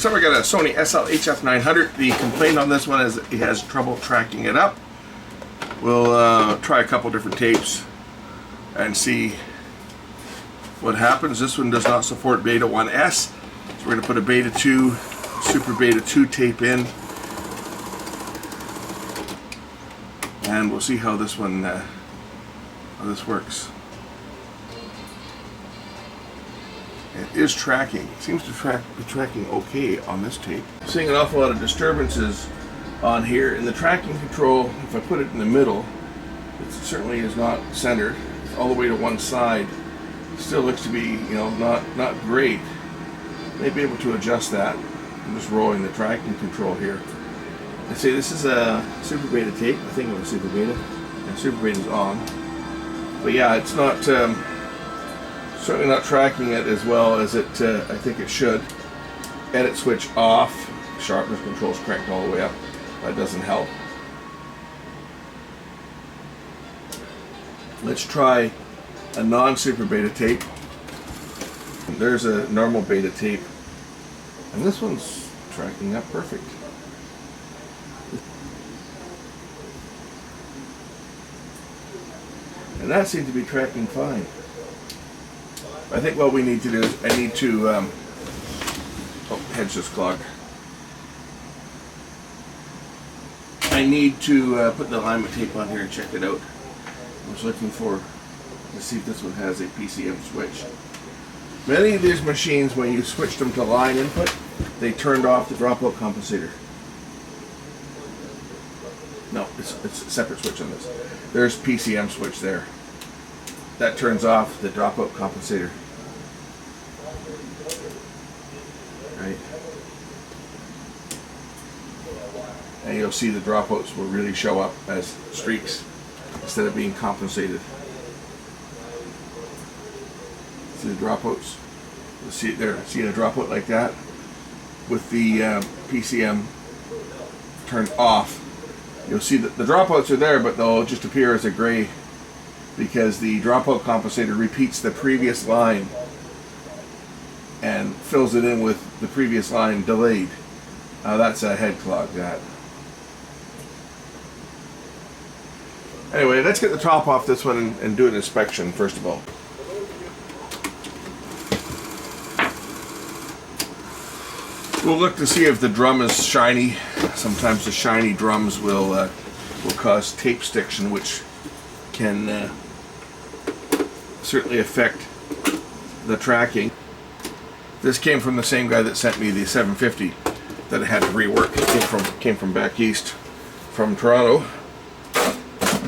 First up, I got a Sony SLHF900. The complaint on this one is it has trouble tracking it up. We'll try a couple different tapes and see what happens. This one does not support Beta 1S, so we're going to put a Beta 2, Super Beta 2 tape in, and we'll see how this one, how this works. It is tracking. It seems to be tracking okay on this tape. I'm seeing an awful lot of disturbances on here. In the tracking control, if I put it in the middle, it certainly is not centered. It's all the way to one side. It still looks to be, you know, not great. May be able to adjust that. I'm just rolling the tracking control here. I say this is a Super Beta tape. I think it was Super Beta, and Super Beta is on. But yeah, it's not. Certainly not tracking it as well as it I think it should. Edit switch off. Sharpness control's cranked all the way up. That doesn't help. Let's try a non-Super Beta tape. There's a normal Beta tape, and this one's tracking up perfect. And that seemed to be tracking fine. I think what we need to do is I need to, oh, head's just clogged. I need to put the alignment tape on here and check it out. I was looking to see if this one has a PCM switch. Many of these machines, when you switched them to line input, they turned off the dropout compensator. No, it's a separate switch on this. There's PCM switch there. That turns off the dropout compensator. Right? And you'll see the dropouts will really show up as streaks instead of being compensated. See the dropouts? You'll see it there. See a dropout like that with the PCM turned off. You'll see that the dropouts are there, but they'll just appear as a gray because the dropout compensator repeats the previous line and fills it in with the previous line delayed. That's a head clog, that. Anyway, let's get the top off this one and do an inspection first of all. We'll look to see if the drum is shiny. Sometimes the shiny drums will cause tape stiction, which can certainly affect the tracking. This came from the same guy that sent me the 750 that I had to rework. It came from back east from Toronto.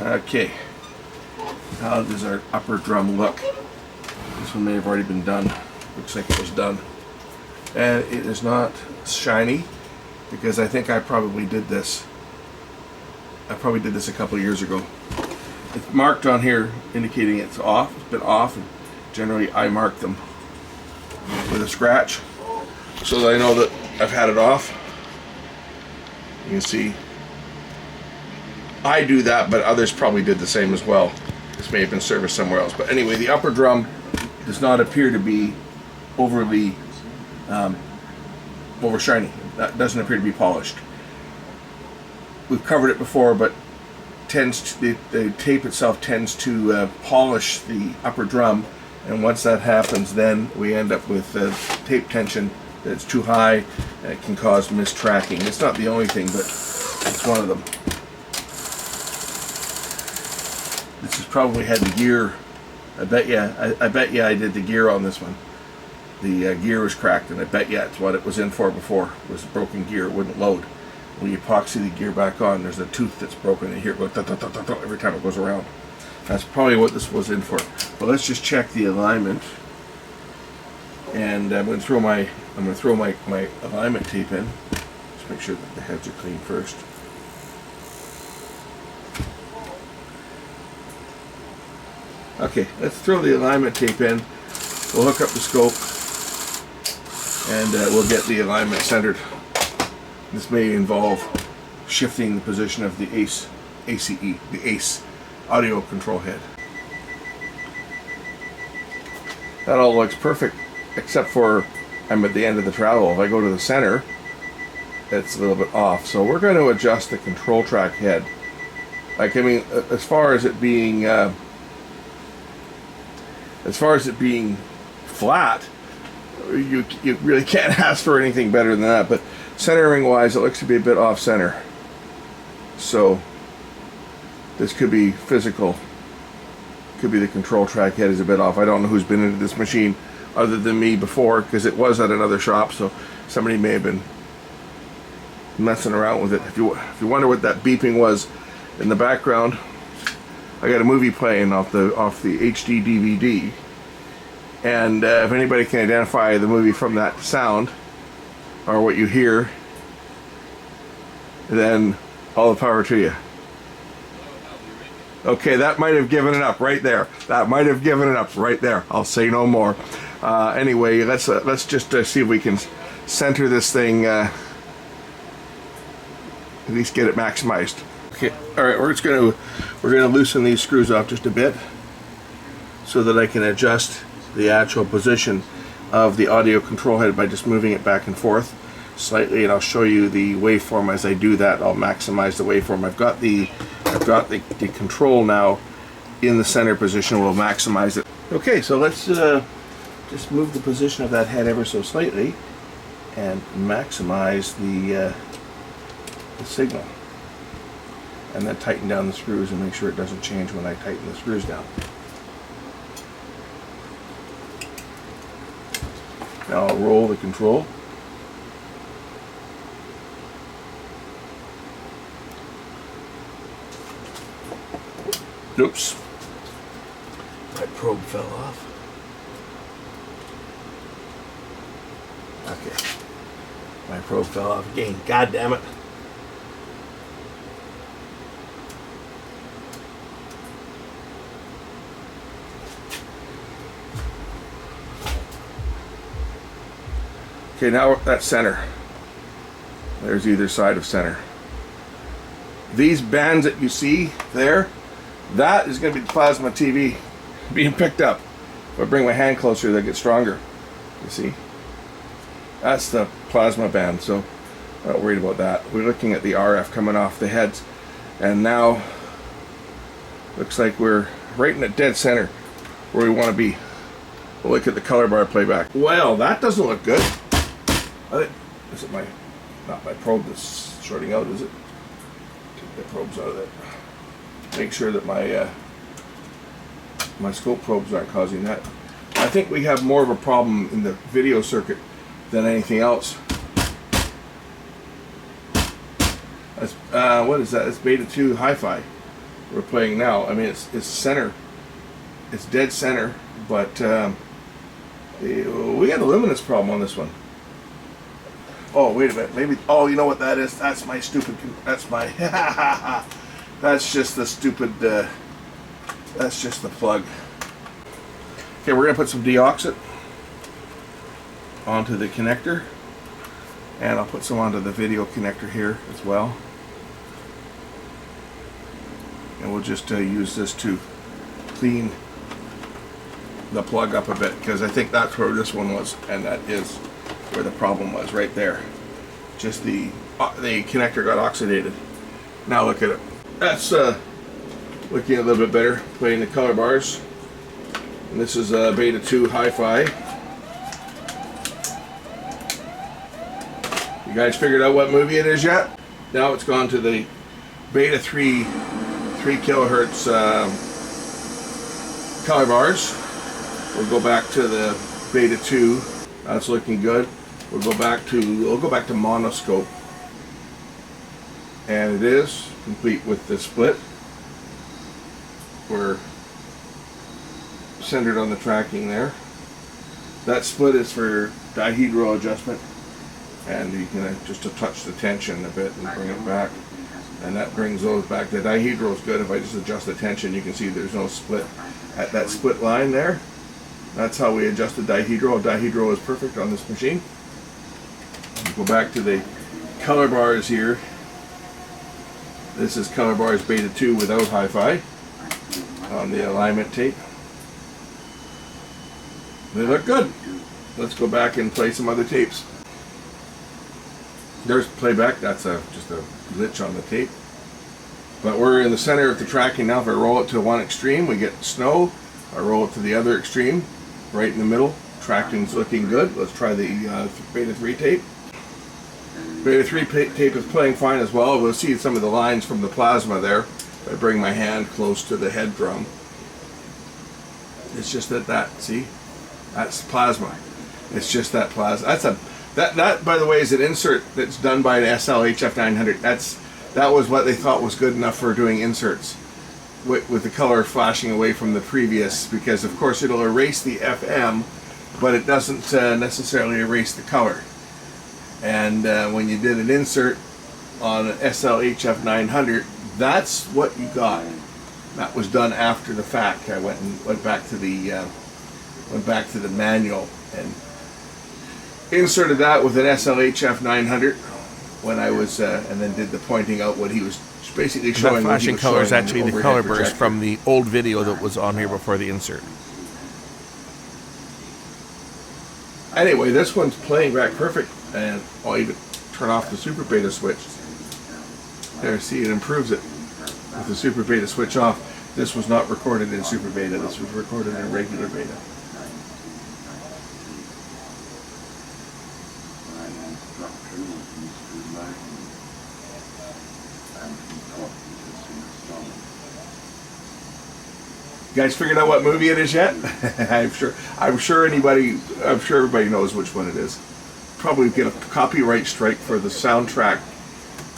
Okay, how does our upper drum look? This one may have already been done. Looks like it was done. And it is not shiny because I think I probably did this. I probably did this a couple of years ago. It's marked on here indicating it's off. It's been off, and generally I mark them with a scratch so that I know that I've had it off. You can see I do that, but others probably did the same as well. This may have been serviced somewhere else. But anyway, the upper drum does not appear to be overly over shiny. That doesn't appear to be polished. We've covered it before, but the tape itself tends to polish the upper drum, and once that happens, then we end up with tape tension that's too high, and it can cause mistracking. It's not the only thing, but it's one of them. This has probably had the gear. I bet you I did the gear on this one. The gear was cracked, and I bet you it's what it was in for before. It was a broken gear. It wouldn't load. When you epoxy the gear back on, there's a tooth that's broken, and you hear it go every time it goes around. That's probably what this was in for. But let's just check the alignment, and I'm going to throw my alignment tape in. Just make sure that the heads are clean first. Okay, let's throw the alignment tape in. We'll hook up the scope, and we'll get the alignment centered. This may involve shifting the position of the ACE audio control head. That all looks perfect, except for I'm at the end of the travel. If I go to the center, it's a little bit off. So we're going to adjust the control track head. Like, I mean, as far as it being flat, you really can't ask for anything better than that. But centering wise, it looks to be a bit off center. So this could be physical. Could be the control track head is a bit off. I don't know who's been into this machine other than me before, because it was at another shop, so somebody may have been messing around with it. If you wonder what that beeping was in the background, I got a movie playing off the HD DVD, and if anybody can identify the movie from that sound or what you hear, then all the power to you. Okay, that might have given it up right there. That might have given it up right there. I'll say no more. Anyway, let's just see if we can center this thing. At least get it maximized. Okay, all right. We're gonna loosen these screws off just a bit, so that I can adjust the actual position of the audio control head by just moving it back and forth slightly, and I'll show you the waveform as I do that. I'll maximize the waveform. I've got the control now in the center position. We'll maximize it. Okay, so let's just move the position of that head ever so slightly and maximize the signal, and then tighten down the screws and make sure it doesn't change when I tighten the screws down. Now I'll roll the control. Oops. My probe fell off. Okay. My probe fell off again. God damn it. Okay, now that's center. There's either side of center. These bands that you see there, that is going to be the plasma TV being picked up. If I bring my hand closer, they get stronger. You see? That's the plasma band, so I'm not worried about that. We're looking at the RF coming off the heads, and now looks like we're right in the dead center where we want to be. We'll look at the color bar playback. Well, that doesn't look good. Is it not my probe that's shorting out, is it? Take the probes out of it. Make sure that my scope probes aren't causing that. I think we have more of a problem in the video circuit than anything else. That's, what is that? It's Beta 2 Hi-Fi we're playing now. I mean, it's center. It's dead center, but we got a luminance problem on this one. Oh, wait a minute. Maybe. Oh, you know what that is? That's my stupid. That's my. That's just the stupid. That's just the plug. Okay, we're gonna put some Deoxit onto the connector, and I'll put some onto the video connector here as well. And we'll just use this to clean the plug up a bit, because I think that's where this one was, and that is where the problem was, right there. Just the connector got oxidated. Now look at it. That's looking a little bit better. Playing the color bars. And this is Beta 2 Hi-Fi. You guys figured out what movie it is yet? Now it's gone to the Beta 3 kilohertz color bars. We'll go back to the Beta 2. That's looking good. We'll go back to monoscope, and it is complete with the split. We're centered on the tracking there. That split is for dihedral adjustment, and you can just to touch the tension a bit and bring it back, and that brings those back. The dihedral is good. If I just adjust the tension, you can see there's no split at that split line there. That's how we adjust the dihedral. Dihedral is perfect on this machine. Go back to the color bars here. This is color bars Beta 2 without Hi-Fi on the alignment tape. They look good. let's go back and play some other tapes. There's playback. That's just a glitch on the tape. But we're in the center of the tracking now. If I roll it to one extreme, we get snow. I roll it to the other extreme, right in the middle. Tracking's looking good. Let's try the Beta 3 tape. Beta 3 tape is playing fine as well. We'll see some of the lines from the plasma there. If I bring my hand close to the head drum. It's just see? That's plasma. It's just that plasma. That by the way is an insert that's done by an SLHF900. That was what they thought was good enough for doing inserts with the color flashing away from the previous, because of course it'll erase the FM, but it doesn't necessarily erase the color. And when you did an insert on an SLHF900, that's what you got. That was done after the fact. I went back to the manual and inserted that with an SLHF900 when I was, and then did the pointing out what he was basically showing. That flashing color is actually the color burst from the old video that was on here before the insert. Anyway, this one's playing back perfect, and I'll even turn off the Super Beta switch. There, see, it improves it with the Super Beta switch off. This was not recorded in Super Beta. This was recorded in regular Beta. You guys figured out what movie it is yet? I'm sure everybody knows which one it is. Probably get a copyright strike for the soundtrack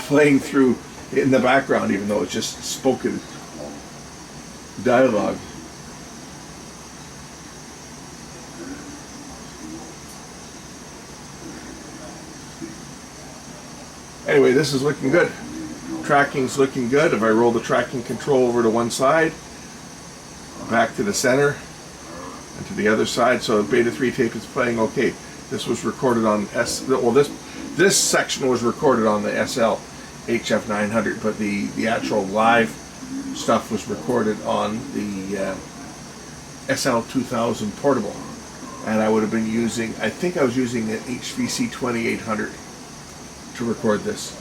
playing through in the background, even though it's just spoken dialogue. Anyway, this is looking good. Tracking's looking good. If I roll the tracking control over to one side, back to the center, and to the other side, so the Beta 3 tape is playing okay. This was recorded on this section was recorded on the SLHF900, but the actual live stuff was recorded on the SL2000 portable, and I would have been using, I think I was using an HVC 2800 to record this.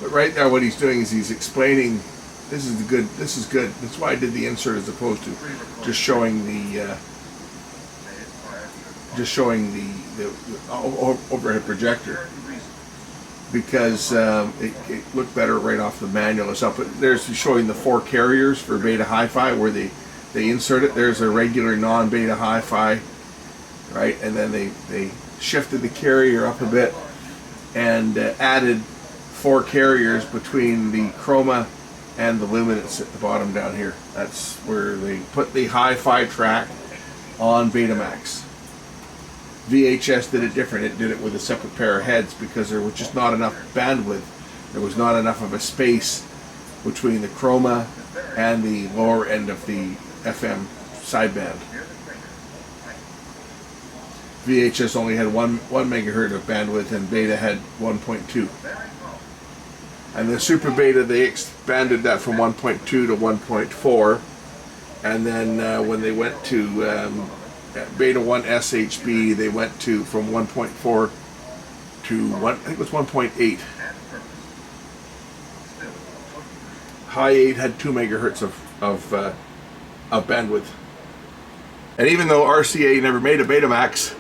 But right there, what he's doing is he's explaining. This is good. That's why I did the insert as opposed to just showing the overhead projector, because it looked better right off the manual itself. But there's showing the 4 carriers for Beta Hi-Fi where they insert it. There's a regular non-Beta Hi-Fi, right? And then they shifted the carrier up a bit and added 4 carriers between the chroma and the luminance at the bottom down here. That's where they put the Hi-Fi track on Betamax. VHS did it different. It did it with a separate pair of heads because there was just not enough bandwidth. There was not enough of a space between the chroma and the lower end of the FM sideband. VHS only had 1 megahertz of bandwidth and Beta had 1.2. And the Super Beta, they expanded that from 1.2 to 1.4, and then when they went to Beta 1 SHB, they went from 1.4 to I think it was 1.8. High 8 had 2 megahertz of bandwidth. And even though RCA never made a Betamax,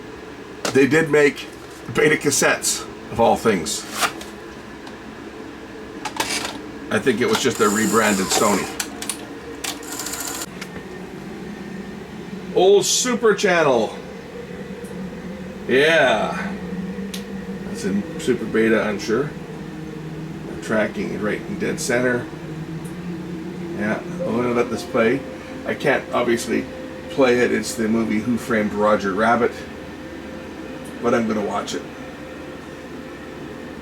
they did make Beta cassettes, of all things. I think it was just a rebranded Sony. Old Super Channel. Yeah. That's in Super Beta, I'm sure. Tracking right in dead center. Yeah, I'm going to let this play. I can't obviously play it. It's the movie Who Framed Roger Rabbit. But I'm going to watch it.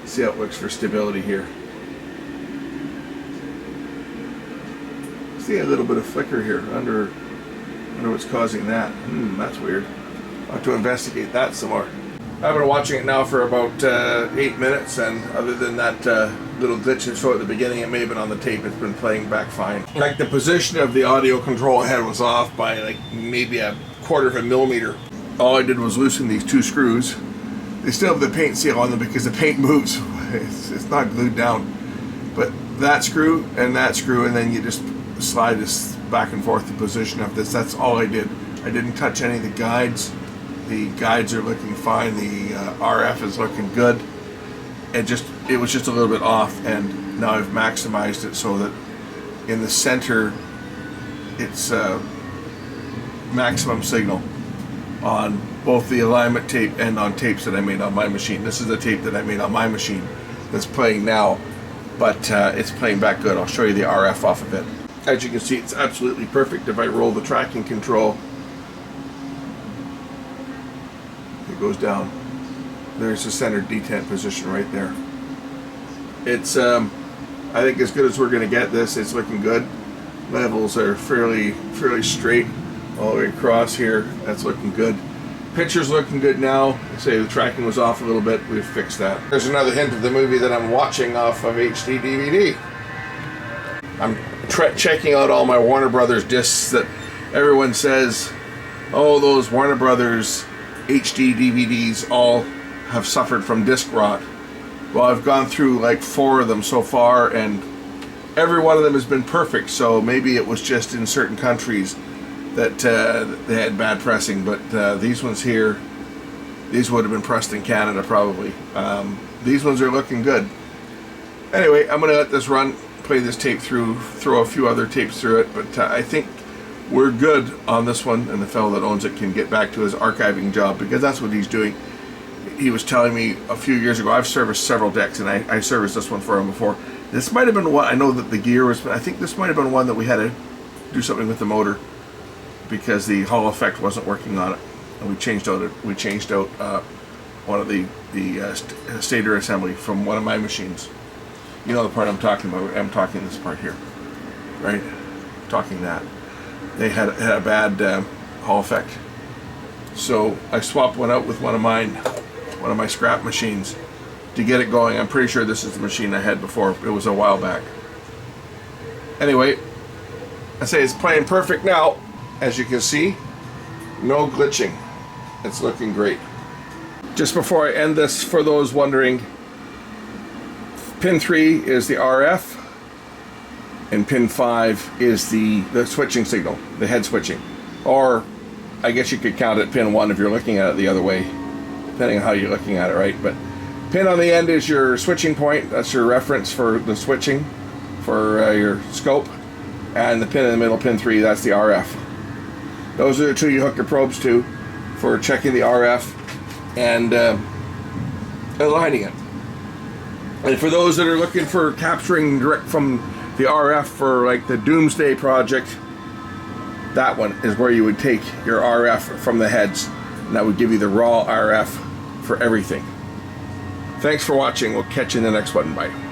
See how it works for stability here. See a little bit of flicker here. I wonder what's causing that. That's weird. I'll have to investigate that some more. I've been watching it now for about 8 minutes, and other than that little glitch it showed at the beginning, it may have been on the tape. It's been playing back fine. In fact, the position of the audio control head was off by like maybe a 1/4 of a millimeter. all I did was loosen these 2 screws. They still have the paint seal on them because the paint moves. It's not glued down. But that screw, and then you just slide this back and forth the position of this. That's all I did. I didn't touch any of the guides. The guides are looking fine. The RF is looking good. It was just a little bit off, and now I've maximized it so that in the center it's maximum signal on both the alignment tape and on tapes that I made on my machine. This is the tape that I made on my machine that's playing now, but it's playing back good. I'll show you the RF off of it. As you can see, it's absolutely perfect. If I roll the tracking control, it goes down. There's the center detent position right there. It's I think as good as we're going to get this. It's looking good. Levels are fairly straight all the way across here. That's looking good. Picture's looking good now. Say the tracking was off a little bit. We've fixed that. There's another hint of the movie that I'm watching off of HD DVD. I'm checking out all my Warner Brothers discs that everyone says, oh, those Warner Brothers HD DVDs all have suffered from disc rot. Well, I've gone through like 4 of them so far, and every one of them has been perfect. So maybe it was just in certain countries that they had bad pressing, but these ones here, these would have been pressed in Canada probably. These ones are looking good. Anyway, I'm gonna let this run, play this tape through, throw a few other tapes through it, but I think we're good on this one, and the fellow that owns it can get back to his archiving job, because that's what he's doing. He was telling me a few years ago, I've serviced several decks, and I serviced this one for him before. This might have been one, I know that the gear was, I think this might have been one that we had to do something with the motor because the Hall effect wasn't working on it, and we changed out one of the stator assembly from one of my machines. You know the part I'm talking about. I'm talking this part here, right? I'm talking that. They had a bad Hall effect, so I swapped one out with one of my scrap machines to get it going. I'm pretty sure this is the machine I had before. It was a while back. Anyway, I say it's playing perfect now. As you can see, no glitching. It's looking great. Just before I end this, for those wondering, pin 3 is the RF, and pin 5 is the switching signal, the head switching. Or I guess you could count it pin 1 if you're looking at it the other way, depending on how you're looking at it, right? But pin on the end is your switching point. That's your reference for the switching for your scope. And the pin in the middle, pin 3, that's the RF. Those are the 2 you hook your probes to for checking the RF and aligning it. And for those that are looking for capturing direct from the RF for like the Doomsday Project, that one is where you would take your RF from the heads, and that would give you the raw RF for everything. Thanks for watching. We'll catch you in the next one. Bye.